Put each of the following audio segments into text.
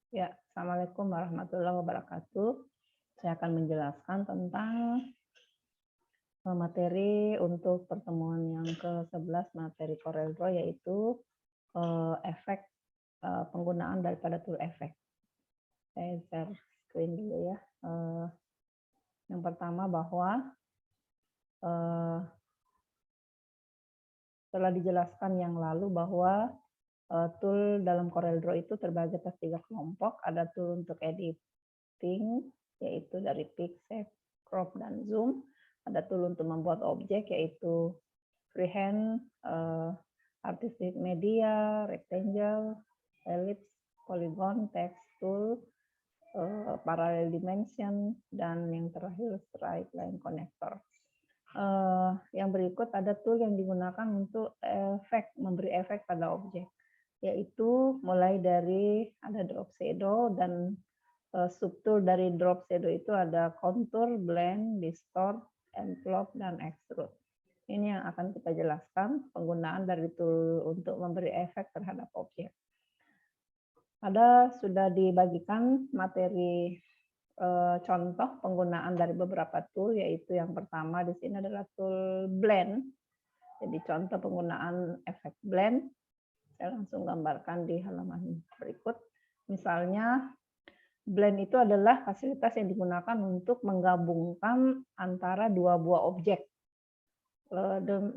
Ya, Assalamualaikum warahmatullahi wabarakatuh. Saya akan menjelaskan tentang materi untuk pertemuan yang ke-11 materi CorelDRAW, yaitu efek penggunaan daripada tool efek. Saya share screen dulu ya. Yang pertama bahwa telah dijelaskan yang lalu bahwa tool dalam CorelDRAW itu terbagi atas 3 kelompok. Ada tool untuk editing, yaitu dari pick, shape, crop, dan zoom. Ada tool untuk membuat objek, yaitu freehand, artistic media, rectangle, ellipse, polygon, text tool, parallel dimension, dan yang terakhir straight line connector. Yang berikut ada tool yang digunakan untuk memberi efek pada objek, yaitu mulai dari ada drop shadow, dan subtool dari drop shadow itu ada contour, blend, distort, envelop, dan extrude. Ini yang akan kita jelaskan penggunaan dari tool untuk memberi efek terhadap objek. Sudah dibagikan materi contoh penggunaan dari beberapa tool, yaitu yang pertama di sini adalah tool blend. Jadi contoh penggunaan efek blend, saya langsung gambarkan di halaman berikut. Misalnya blend itu adalah fasilitas yang digunakan untuk menggabungkan antara dua buah objek,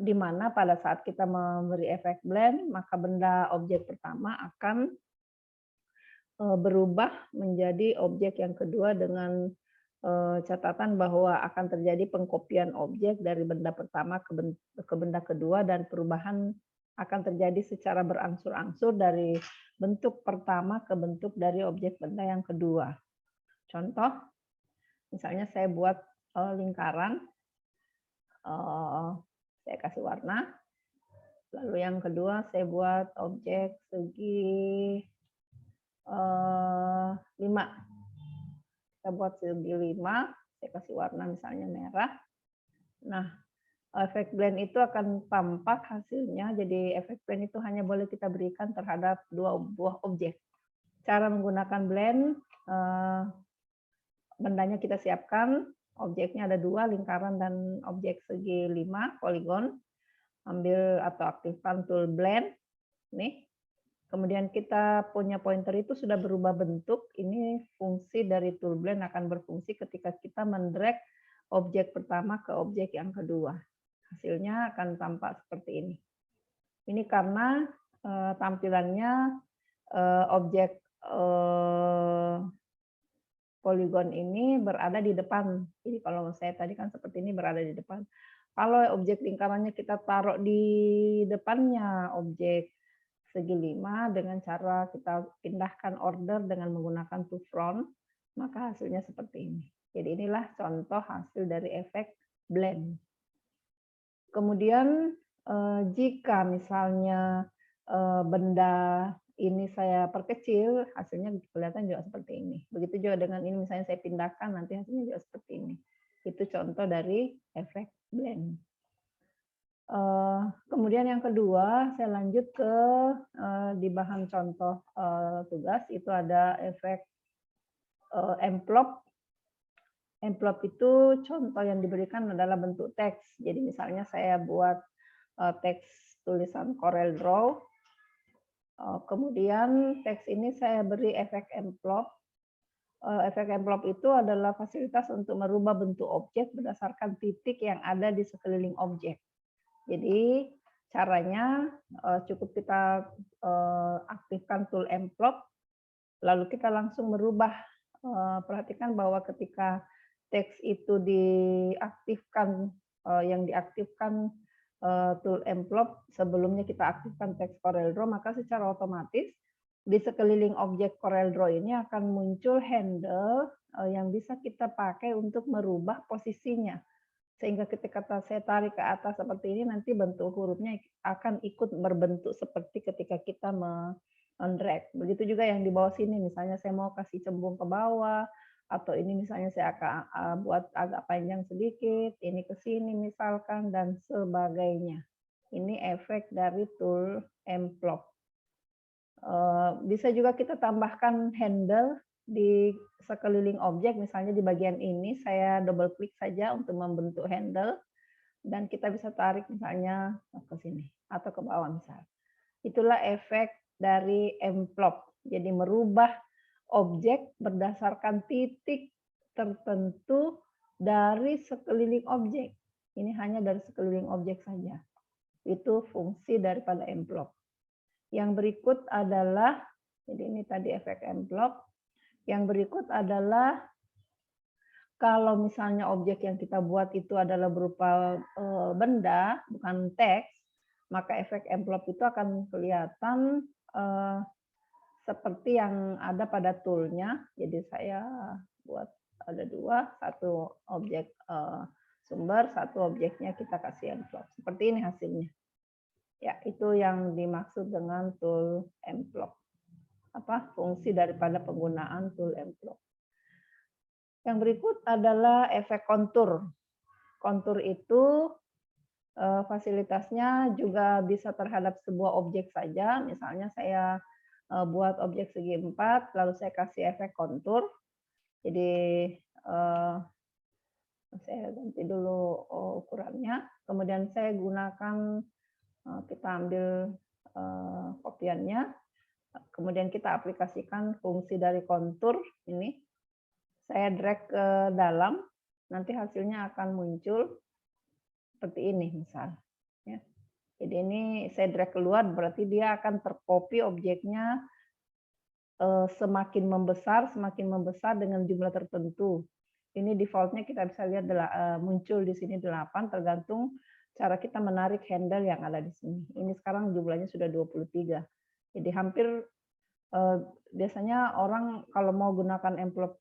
di mana pada saat kita memberi efek blend, maka benda objek pertama akan berubah menjadi objek yang kedua dengan catatan bahwa akan terjadi pengkopian objek dari benda pertama ke benda kedua, dan perubahan akan terjadi secara berangsur-angsur dari bentuk pertama ke bentuk dari objek benda yang kedua. Contoh, misalnya saya buat lingkaran, saya kasih warna. Lalu yang kedua saya buat objek segi 5. Saya buat segi 5, saya kasih warna misalnya merah. Nah, efek blend itu akan tampak hasilnya. Jadi efek blend itu hanya boleh kita berikan terhadap dua buah objek. Cara menggunakan blend, bendanya kita siapkan, objeknya ada 2, lingkaran dan objek segi 5, poligon. Ambil atau aktifkan tool blend, nih. Kemudian kita punya pointer itu sudah berubah bentuk. Ini fungsi dari tool blend akan berfungsi ketika kita mendrag objek pertama ke objek yang kedua. Hasilnya akan tampak seperti ini. Ini karena tampilannya objek poligon ini berada di depan. Jadi kalau saya tadi kan seperti ini berada di depan. Kalau objek lingkarannya kita taruh di depannya objek segi 5 dengan cara kita pindahkan order dengan menggunakan to front, maka hasilnya seperti ini. Jadi inilah contoh hasil dari efek blend. Kemudian jika misalnya benda ini saya perkecil, hasilnya kelihatan juga seperti ini. Begitu juga dengan ini, misalnya saya pindahkan, nanti hasilnya juga seperti ini. Itu contoh dari efek blend. Kemudian yang kedua, saya lanjut ke di bahan contoh tugas, itu ada efek envelop. Envelop itu contoh yang diberikan adalah bentuk teks. Jadi misalnya saya buat teks tulisan CorelDRAW, kemudian teks ini saya beri efek envelop. Efek envelop itu adalah fasilitas untuk merubah bentuk objek berdasarkan titik yang ada di sekeliling objek. Jadi caranya cukup kita aktifkan tool envelop, lalu kita langsung merubah. Perhatikan bahwa ketika teks itu diaktifkan, yang diaktifkan tool envelop, sebelumnya kita aktifkan teks CorelDRAW, maka secara otomatis di sekeliling objek CorelDRAW ini akan muncul handle yang bisa kita pakai untuk merubah posisinya. Sehingga ketika saya tarik ke atas seperti ini, nanti bentuk hurufnya akan ikut berbentuk seperti ketika kita mendrag. Begitu juga yang di bawah sini, misalnya saya mau kasih cembung ke bawah, atau ini misalnya saya akan buat agak panjang sedikit, ini ke sini misalkan, dan sebagainya. Ini efek dari tool envelop. Bisa juga kita tambahkan handle di sekeliling objek, misalnya di bagian ini saya double klik saja untuk membentuk handle, dan kita bisa tarik misalnya ke sini atau ke bawah misal. Itulah efek dari envelope. Jadi merubah objek berdasarkan titik tertentu dari sekeliling objek. Ini hanya dari sekeliling objek saja. Itu fungsi daripada envelope. Yang berikut adalah, jadi ini tadi efek envelope. Yang berikut adalah kalau misalnya objek yang kita buat itu adalah berupa benda, bukan teks, maka efek envelope itu akan kelihatan seperti yang ada pada toolnya. Jadi saya buat ada dua, satu objek sumber, satu objeknya kita kasih envelope. Seperti ini hasilnya. Ya, itu yang dimaksud dengan tool envelope. Fungsi daripada penggunaan tool envelope. Yang berikut adalah efek kontur. Kontur itu fasilitasnya juga bisa terhadap sebuah objek saja. Misalnya saya buat objek segi 4, lalu saya kasih efek kontur. Jadi saya ganti dulu ukurannya. Kemudian saya gunakan, kita ambil kopiannya. Kemudian kita aplikasikan fungsi dari kontur ini. Saya drag ke dalam, nanti hasilnya akan muncul seperti ini misal. Ya. Jadi ini saya drag keluar, berarti dia akan tercopy objeknya semakin membesar dengan jumlah tertentu. Ini defaultnya kita bisa lihat muncul di sini 8, tergantung cara kita menarik handle yang ada di sini. Ini sekarang jumlahnya sudah 23. Jadi hampir biasanya orang kalau mau gunakan envelope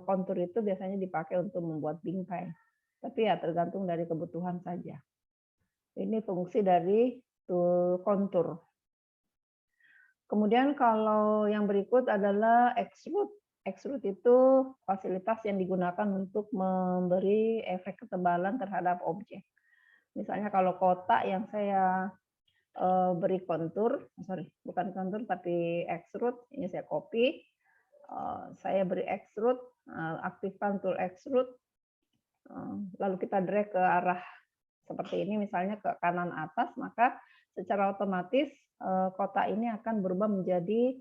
kontur itu biasanya dipakai untuk membuat bingkai. Tapi ya tergantung dari kebutuhan saja. Ini fungsi dari tool kontur. Kemudian kalau yang berikut adalah extrude. Extrude itu fasilitas yang digunakan untuk memberi efek ketebalan terhadap objek. Misalnya kalau kotak yang saya beri kontur, bukan kontur tapi extrude, ini saya copy, saya beri extrude, aktifkan tool extrude, lalu kita drag ke arah seperti ini, misalnya ke kanan atas, maka secara otomatis kotak ini akan berubah menjadi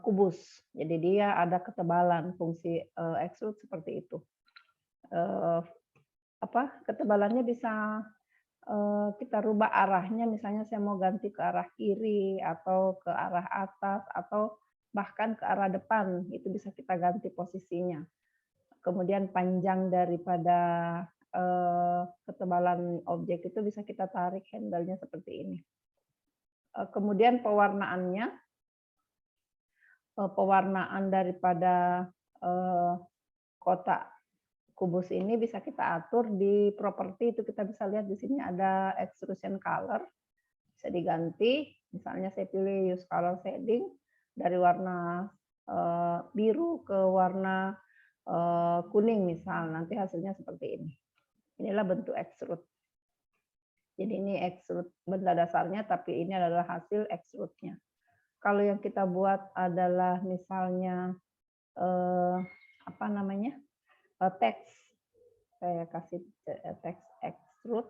kubus. Jadi dia ada ketebalan, fungsi extrude seperti itu. Ketebalannya bisa kita rubah arahnya, misalnya saya mau ganti ke arah kiri atau ke arah atas atau bahkan ke arah depan, itu bisa kita ganti posisinya. Kemudian panjang daripada ketebalan objek itu bisa kita tarik handle-nya seperti ini. Kemudian pewarnaannya, pewarnaan daripada kotak kubus ini bisa kita atur di properti, itu kita bisa lihat di sini ada extrusion color, bisa diganti. Misalnya saya pilih use color shading dari warna biru ke warna kuning misal, nanti hasilnya seperti ini. Inilah bentuk extrude. Jadi ini extrude benda dasarnya, tapi ini adalah hasil extrude-nya. Kalau yang kita buat adalah misalnya teks, saya kasih teks extrude,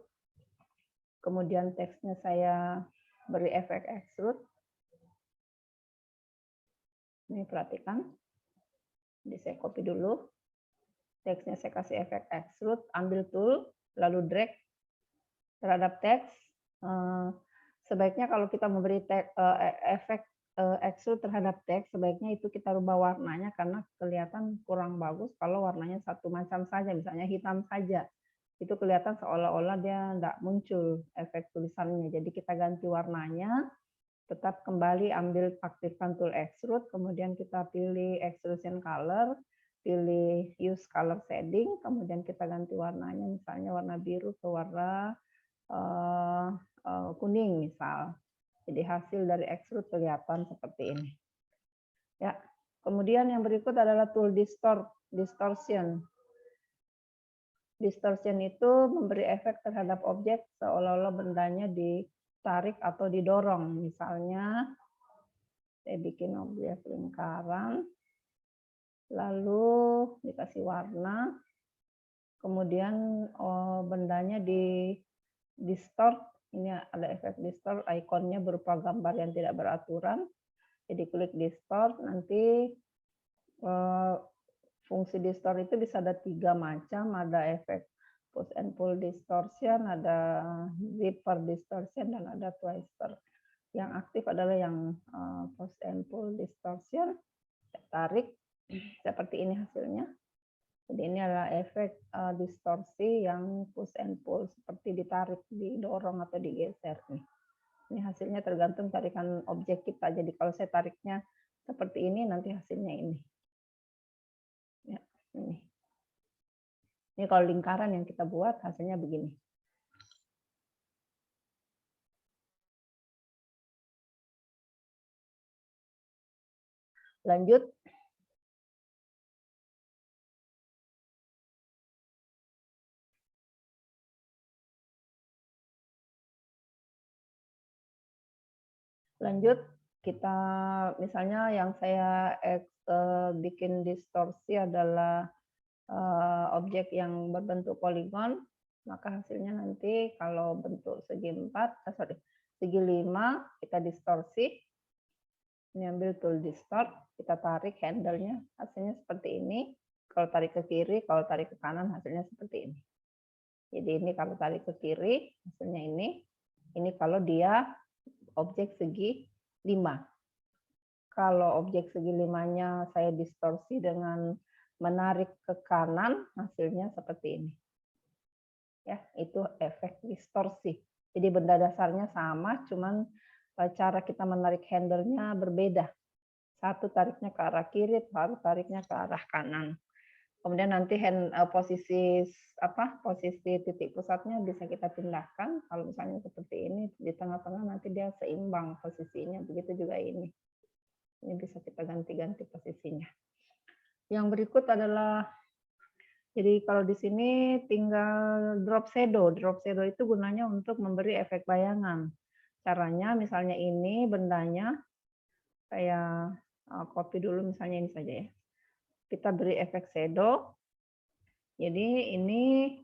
kemudian teksnya saya beri efek extrude. Ini perhatikan, jadi saya copy dulu, teksnya saya kasih efek extrude, ambil tool, lalu drag terhadap teks. Sebaiknya kalau kita memberi efek extrude terhadap teks, sebaiknya itu kita rubah warnanya karena kelihatan kurang bagus kalau warnanya satu macam saja, misalnya hitam saja. Itu kelihatan seolah-olah dia tidak muncul efek tulisannya. Jadi kita ganti warnanya, tetap kembali ambil aktifkan tool extrude, kemudian kita pilih extrusion color, pilih use color shading, kemudian kita ganti warnanya, misalnya warna biru ke warna kuning misal. Jadi hasil dari extrude kelihatan seperti ini. Ya. Kemudian yang berikut adalah tool distortion. Distortion itu memberi efek terhadap objek seolah-olah bendanya ditarik atau didorong. Misalnya Saya bikin objek lingkaran, lalu dikasih warna, kemudian bendanya di distort. Ini ada efek distort, ikonnya berupa gambar yang tidak beraturan. Jadi klik distort, nanti fungsi distort itu bisa ada 3 macam, ada efek push and pull distortion, ada zipper distortion, dan ada twister. Yang aktif adalah yang push and pull distortion. Saya tarik, seperti ini hasilnya. Jadi ini adalah efek distorsi yang push and pull, seperti ditarik, didorong, atau digeser. Ini hasilnya tergantung tarikan objek kita. Jadi kalau saya tariknya seperti ini, nanti hasilnya ini. Ya, ini. Ini kalau lingkaran yang kita buat, hasilnya begini. Lanjut. Lanjut, kita misalnya yang saya bikin distorsi adalah objek yang berbentuk poligon, maka hasilnya nanti kalau bentuk segi 4, segi 5, kita distorsi. Ini ambil tool distort, kita tarik handle-nya, hasilnya seperti ini. Kalau tarik ke kiri, kalau tarik ke kanan, hasilnya seperti ini. Jadi ini kalau tarik ke kiri, hasilnya ini. Ini kalau dia objek segi 5. Kalau objek segi 5-nya saya distorsi dengan menarik ke kanan, hasilnya seperti ini. Ya, itu efek distorsi. Jadi benda dasarnya sama, cuman cara kita menarik handle-nya berbeda. Satu tariknya ke arah kiri, baru tariknya ke arah kanan. Kemudian nanti posisi titik pusatnya bisa kita pindahkan. Kalau misalnya seperti ini di tengah-tengah, nanti dia seimbang posisinya. Begitu juga ini. Ini bisa kita ganti-ganti posisinya. Yang berikut adalah, jadi kalau di sini tinggal drop shadow. Drop shadow itu gunanya untuk memberi efek bayangan. Caranya misalnya ini bendanya, saya copy dulu misalnya ini saja ya. Kita beri efek shadow. Jadi ini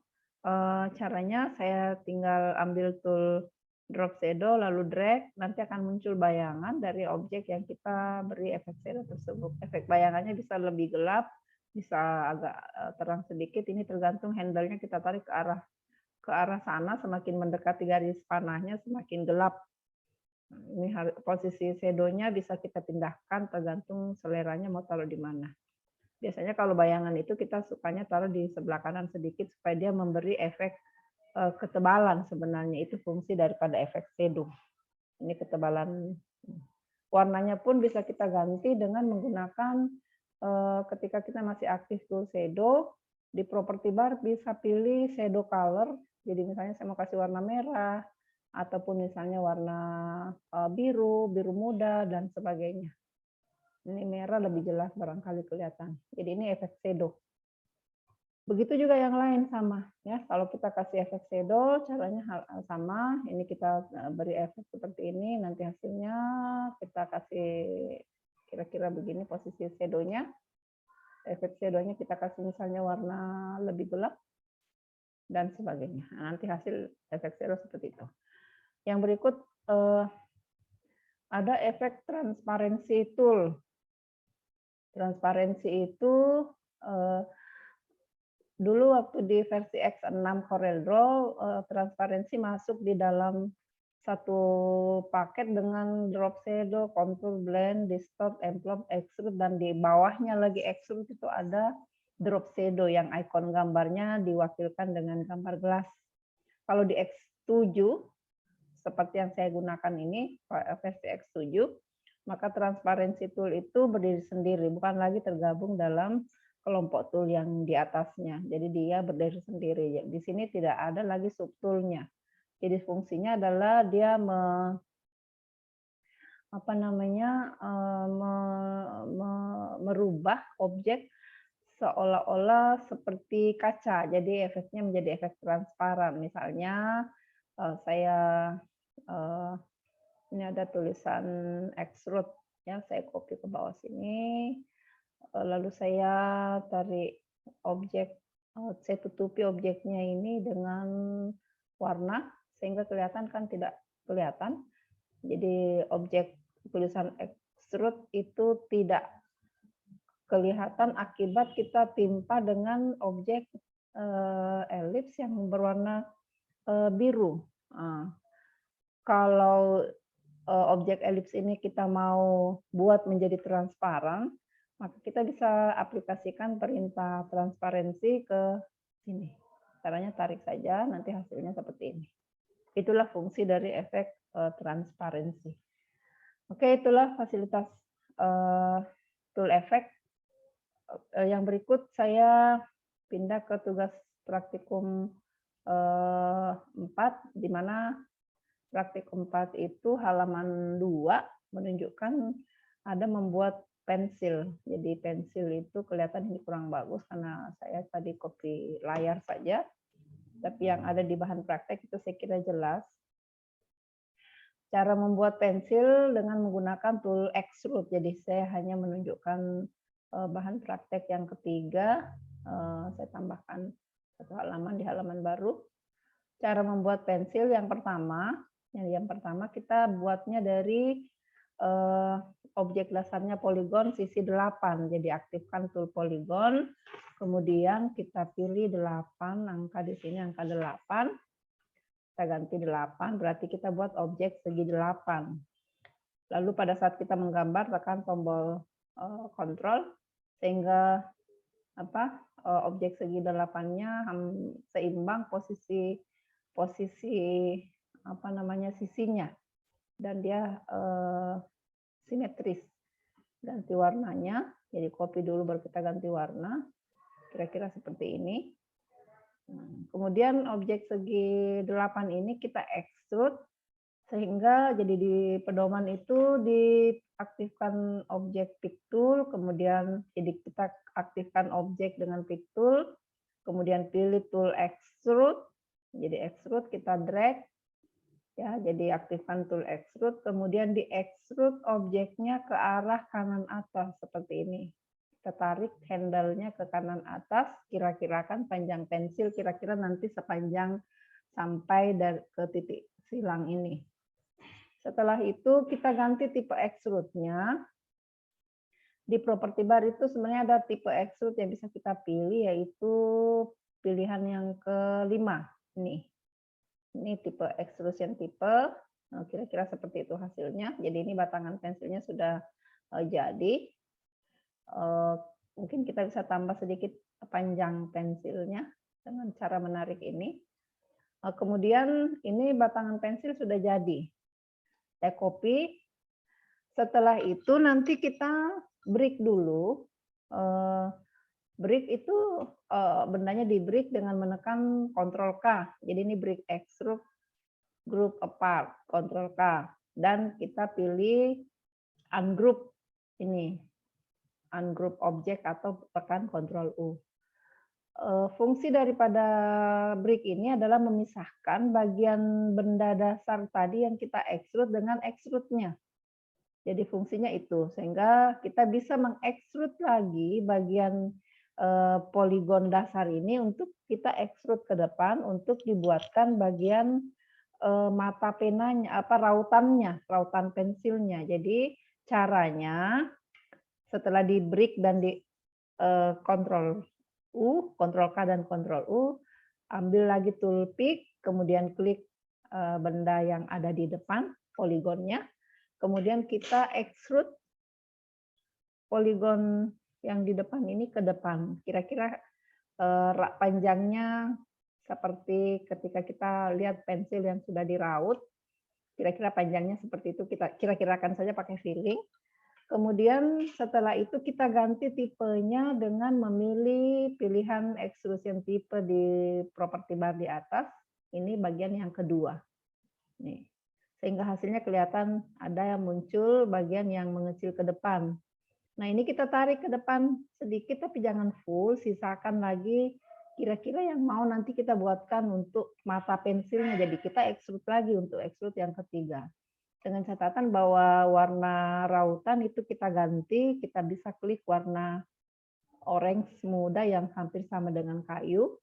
caranya saya tinggal ambil tool drop shadow lalu drag, nanti akan muncul bayangan dari objek yang kita beri efek shadow tersebut. Efek bayangannya bisa lebih gelap, bisa agak terang sedikit. Ini tergantung handle-nya kita tarik ke arah sana, semakin mendekati garis panahnya semakin gelap. Ini posisi shadow-nya bisa kita pindahkan tergantung seleranya mau taruh di mana. Biasanya kalau bayangan itu kita sukanya taruh di sebelah kanan sedikit supaya dia memberi efek ketebalan. Sebenarnya itu fungsi daripada efek shadow. Ini ketebalan. Warnanya pun bisa kita ganti dengan menggunakan ketika kita masih aktif tool shadow, di property bar bisa pilih shadow color. Jadi misalnya saya mau kasih warna merah, ataupun misalnya warna biru, biru muda, dan sebagainya. Ini merah lebih jelas barangkali kelihatan. Jadi ini efek shadow. Begitu juga yang lain sama ya. Kalau kita kasih efek shadow, caranya hal sama. Ini kita beri efek seperti ini, nanti hasilnya kita kasih kira-kira begini posisi shadow-nya. Efek shadow-nya kita kasih misalnya warna lebih gelap dan sebagainya. Nah, nanti hasil efek shadow seperti itu. Yang berikut ada efek transparency tool. Transparensi itu dulu waktu di versi X6 CorelDRAW, transparensi masuk di dalam satu paket dengan drop shadow, contour, blend, distort, envelope, extrude, dan di bawahnya lagi extrude itu ada drop shadow yang ikon gambarnya diwakilkan dengan gambar gelas. Kalau di X7, seperti yang saya gunakan ini, versi X7, maka transparency tool itu berdiri sendiri, bukan lagi tergabung dalam kelompok tool yang di atasnya. Jadi dia berdiri sendiri. Di sini tidak ada lagi subtoolnya. Jadi fungsinya adalah dia merubah objek seolah-olah seperti kaca. Jadi efeknya menjadi efek transparan. Misalnya saya ini ada tulisan extrude Ya, saya copy ke bawah sini, lalu saya tarik objek, saya tutupi objeknya ini dengan warna, sehingga kelihatan kan tidak kelihatan. Jadi objek tulisan extrude itu tidak kelihatan akibat kita timpa dengan objek elips yang berwarna biru. Nah, kalau objek elips ini kita mau buat menjadi transparan, maka kita bisa aplikasikan perintah transparansi ke sini. Caranya tarik saja, nanti hasilnya seperti ini. Itulah fungsi dari efek transparansi. Oke, itulah fasilitas tool effect. Yang berikut saya pindah ke tugas praktikum 4, di mana praktikum 4 itu halaman 2 menunjukkan ada membuat pensil. Jadi pensil itu kelihatan ini kurang bagus karena saya tadi copy layar saja. Tapi yang ada di bahan praktek itu saya kira jelas. Cara membuat pensil dengan menggunakan tool extrude. Jadi saya hanya menunjukkan bahan praktek yang ketiga. Saya tambahkan satu halaman di halaman baru. Cara membuat pensil yang pertama kita buatnya dari objek dasarnya poligon sisi 8. Jadi aktifkan tool poligon, kemudian kita pilih 8, angka di sini angka 8. Kita ganti 8, berarti kita buat objek segi 8. Lalu pada saat kita menggambar tekan tombol kontrol sehingga objek segi 8-nya seimbang posisi sisinya, dan dia simetris. Ganti warnanya, jadi copy dulu baru kita ganti warna, kira-kira seperti ini. Kemudian objek segi 8 ini kita extrude sehingga jadi di pedoman itu diaktifkan objek pick tool, kemudian jadi kita aktifkan objek dengan pick tool, kemudian pilih tool extrude, jadi extrude kita drag, ya, jadi aktifkan tool extrude, kemudian di extrude objeknya ke arah kanan atas seperti ini. Kita tarik handle-nya ke kanan atas, kira-kirakan panjang pensil kira-kira nanti sepanjang sampai ke titik silang ini. Setelah itu kita ganti tipe extrude-nya. Di property bar itu sebenarnya ada tipe extrude yang bisa kita pilih, yaitu pilihan yang kelima. Ini tipe extrusion type. Nah, kira-kira seperti itu hasilnya. Jadi ini batangan pensilnya sudah jadi. Mungkin kita bisa tambah sedikit panjang pensilnya dengan cara menarik ini. Kemudian ini batangan pensil sudah jadi. Saya copy. Setelah itu nanti kita break dulu. Break itu bendanya di break dengan menekan Ctrl K. Jadi ini break extrude group apart, Ctrl K. Dan kita pilih ungroup ini. Ungroup objek atau tekan Ctrl U. Fungsi daripada break ini adalah memisahkan bagian benda dasar tadi yang kita extrude dengan extrude-nya. Jadi fungsinya itu, sehingga kita bisa mengextrude lagi bagian poligon dasar ini untuk kita extrude ke depan untuk dibuatkan bagian mata penanya, rautan pensilnya. Jadi caranya setelah di break dan di Ctrl K dan Ctrl U, ambil lagi tool pick, kemudian klik benda yang ada di depan poligonnya, kemudian kita extrude poligon yang di depan ini ke depan. Kira-kira panjangnya seperti ketika kita lihat pensil yang sudah diraut, kira-kira panjangnya seperti itu, kita kira-kirakan saja pakai feeling. Kemudian setelah itu kita ganti tipenya dengan memilih pilihan extrusion type di property bar di atas. Ini bagian yang kedua. Nih. Sehingga hasilnya kelihatan ada yang muncul bagian yang mengecil ke depan. Nah ini kita tarik ke depan sedikit tapi jangan full, sisakan lagi kira-kira yang mau nanti kita buatkan untuk mata pensilnya. Jadi kita extrude lagi untuk extrude yang ketiga. Dengan catatan bahwa warna rautan itu kita ganti, kita bisa klik warna orange muda yang hampir sama dengan kayu,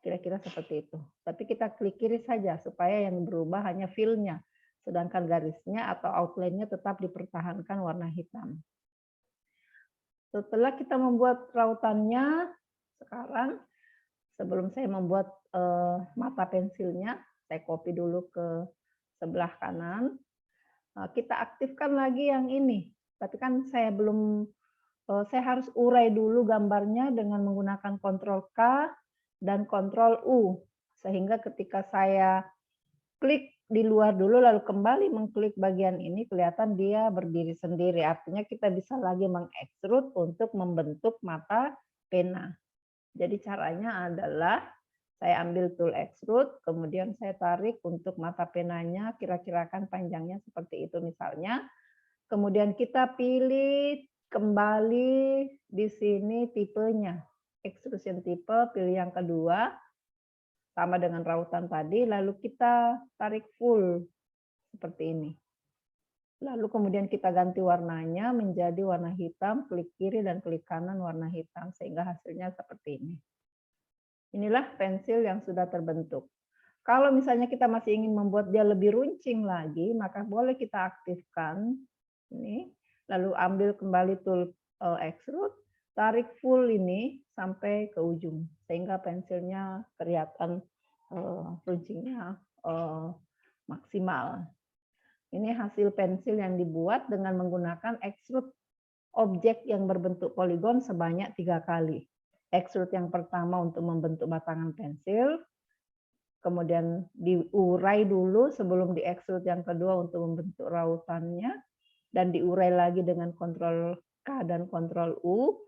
kira-kira seperti itu. Tapi kita klik kiri saja supaya yang berubah hanya fill-nya, sedangkan garisnya atau outline-nya tetap dipertahankan warna hitam. Setelah kita membuat rautannya, sekarang sebelum saya membuat mata pensilnya, saya copy dulu ke sebelah kanan. Kita aktifkan lagi yang ini. Tapi kan saya belum, saya harus urai dulu gambarnya dengan menggunakan Ctrl K dan Ctrl U. Sehingga ketika saya klik di luar dulu lalu kembali mengklik bagian ini, kelihatan dia berdiri sendiri. Artinya kita bisa lagi mengekstrud untuk membentuk mata pena. Jadi caranya adalah saya ambil tool extrude, kemudian saya tarik untuk mata penanya, kira-kirakan panjangnya seperti itu misalnya. Kemudian kita pilih kembali di sini tipenya. Extrusion tipe, pilih yang kedua, sama dengan rautan tadi, lalu kita tarik full seperti ini. Lalu kemudian kita ganti warnanya menjadi warna hitam, klik kiri dan klik kanan warna hitam, sehingga hasilnya seperti ini. Inilah pensil yang sudah terbentuk. Kalau misalnya kita masih ingin membuat dia lebih runcing lagi, maka boleh kita aktifkan ini, lalu ambil kembali tool extrude, tarik full ini sampai ke ujung, sehingga pensilnya kelihatan runcingnya maksimal. Ini hasil pensil yang dibuat dengan menggunakan extrude objek yang berbentuk poligon sebanyak 3 kali. Extrude yang pertama untuk membentuk batangan pensil, kemudian diurai dulu sebelum diekstrud yang kedua untuk membentuk rautannya, dan diurai lagi dengan Ctrl K dan Ctrl U,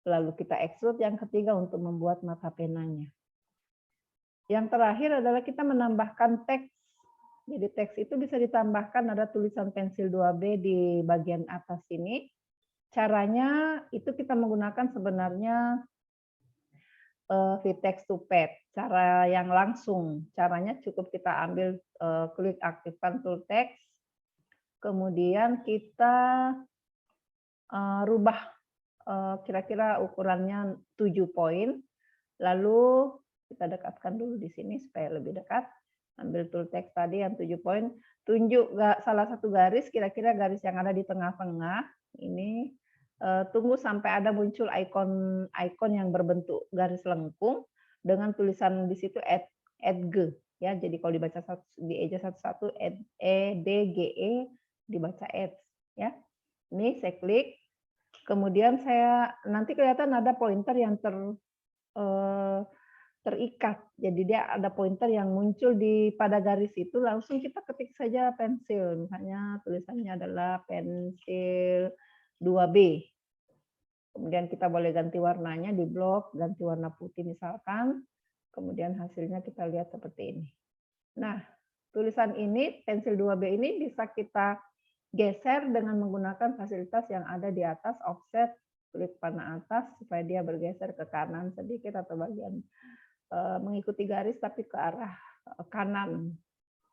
lalu kita ekstrud yang ketiga untuk membuat mata penanya. Yang terakhir adalah kita menambahkan teks. Jadi teks itu bisa ditambahkan, ada tulisan pensil 2B di bagian atas sini. Caranya itu kita menggunakan sebenarnya V-Text to Pad, cara yang langsung. Caranya cukup kita ambil, klik aktifkan tool text, kemudian kita rubah kira-kira ukurannya 7 poin, lalu kita dekatkan dulu di sini supaya lebih dekat. Ambil tool text tadi yang 7 poin, tunjuk salah satu garis, kira-kira garis yang ada di tengah-tengah, ini tunggu sampai ada muncul ikon yang berbentuk garis lengkung dengan tulisan di situ EDGE ya. Jadi kalau dibaca di eja satu-satu EDGE dibaca EDGE ya. Ini saya klik. Kemudian saya nanti kelihatan ada pointer yang terikat. Jadi dia ada pointer yang muncul pada garis itu, langsung kita ketik saja pensil. Misalnya tulisannya adalah pensil 2B. Kemudian kita boleh ganti warnanya di blok, ganti warna putih misalkan. Kemudian hasilnya kita lihat seperti ini. Nah, tulisan ini, pensil 2B ini bisa kita geser dengan menggunakan fasilitas yang ada di atas, offset, klik panah atas supaya dia bergeser ke kanan sedikit atau bagian mengikuti garis tapi ke arah kanan.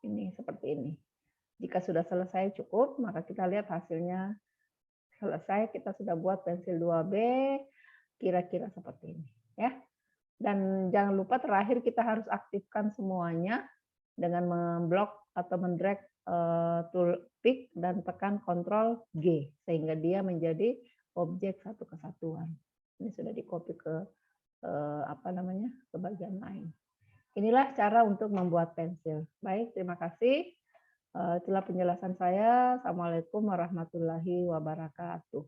Ini seperti ini. Jika sudah selesai cukup, maka kita lihat hasilnya selesai. Kita sudah buat pensil 2B kira-kira seperti ini ya. Dan jangan lupa terakhir kita harus aktifkan semuanya dengan memblok atau mendrag tool pick dan tekan Ctrl G sehingga dia menjadi objek satu kesatuan. Ini sudah di-copy ke ke bagian lain. Inilah cara untuk membuat pensil. Baik, terima kasih. Itulah penjelasan saya. Assalamualaikum warahmatullahi wabarakatuh.